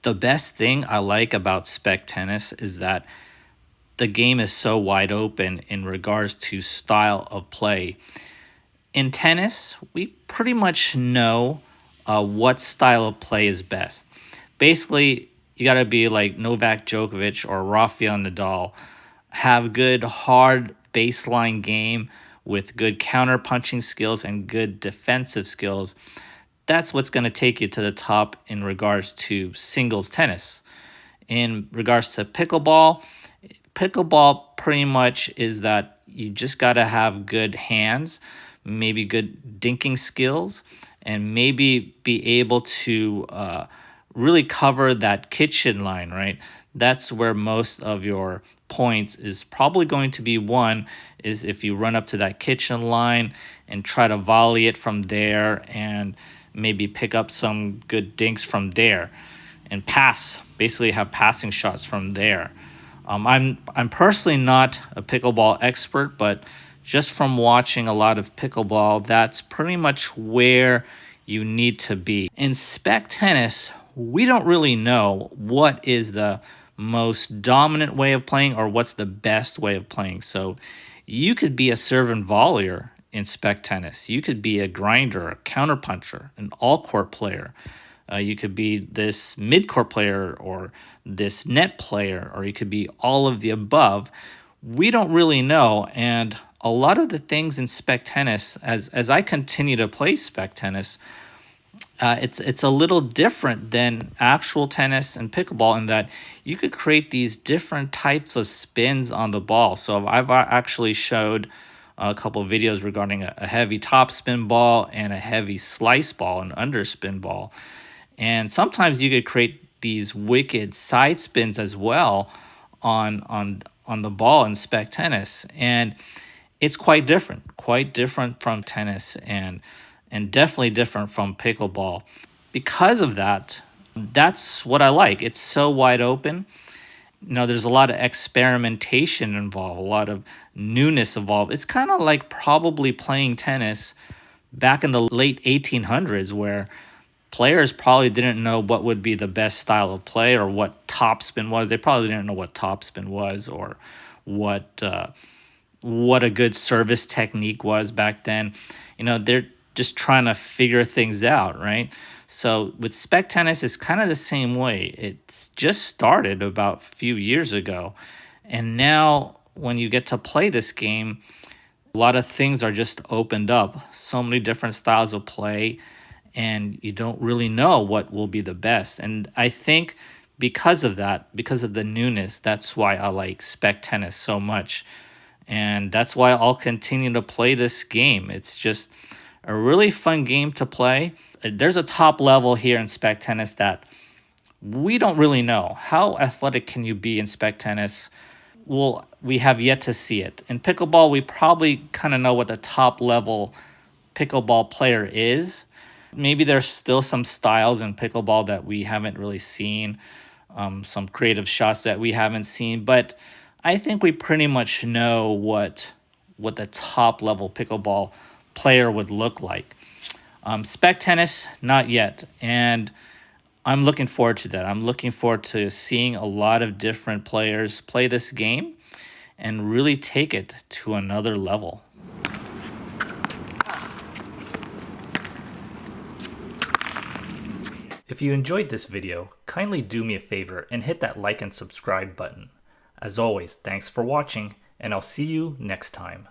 The best thing I like about Spec Tennis is that the game is so wide open in regards to style of play. In tennis, we pretty much know what style of play is best. Basically, you got to be like Novak Djokovic or Rafael Nadal, have good hard baseline game with good counter punching skills and good defensive skills. That's what's going to take you to the top in regards to singles tennis. In regards to pickleball pretty much is that you just got to have good hands, maybe good dinking skills, and maybe be able to really cover that kitchen line, right? That's where most of your points is probably going to be won, is if you run up to that kitchen line and try to volley it from there and maybe pick up some good dinks from there and pass, basically have passing shots from there. I'm personally not a pickleball expert, but just from watching a lot of pickleball, that's pretty much where you need to be. In Spec Tennis, we don't really know what is the most dominant way of playing or what's the best way of playing. So you could be a serve and volleyer in Spec Tennis. You could be a grinder, a counterpuncher, an all-court player. You could be this mid-court player or this net player, or you could be all of the above. We don't really know, and a lot of the things in Spec Tennis, as I continue to play Spec Tennis, it's a little different than actual tennis and pickleball in that you could create these different types of spins on the ball. So I've actually showed a couple of videos regarding a heavy top spin ball and a heavy slice ball, an underspin ball. And sometimes you could create these wicked side spins as well on the ball in Spec Tennis. And it's quite different from tennis and definitely different from pickleball. Because of that, that's what I like. It's so wide open. There's a lot of experimentation involved, a lot of newness involved. It's kind of like probably playing tennis back in the late 1800s, where players probably didn't know what would be the best style of play or what topspin was. They probably didn't know what topspin was or what a good service technique was back then. They're just trying to figure things out, right? So with Spec Tennis, it's kind of the same way. It's just started about a few years ago. And now when you get to play this game, a lot of things are just opened up. So many different styles of play, and you don't really know what will be the best. And I think because of that, because of the newness, that's why I like Spec Tennis so much. And that's why I'll continue to play this game. It's just a really fun game to play. There's a top level here in Spec Tennis that we don't really know. How athletic can you be in Spec Tennis? Well, we have yet to see it. In pickleball, we probably kind of know what the top level pickleball player is. Maybe there's still some styles in pickleball that we haven't really seen, some creative shots that we haven't seen, but I think we pretty much know what the top level pickleball player would look like. Spec Tennis, not yet, and I'm looking forward to that. I'm looking forward to seeing a lot of different players play this game and really take it to another level. If you enjoyed this video, kindly do me a favor and hit that like and subscribe button. As always, thanks for watching, and I'll see you next time.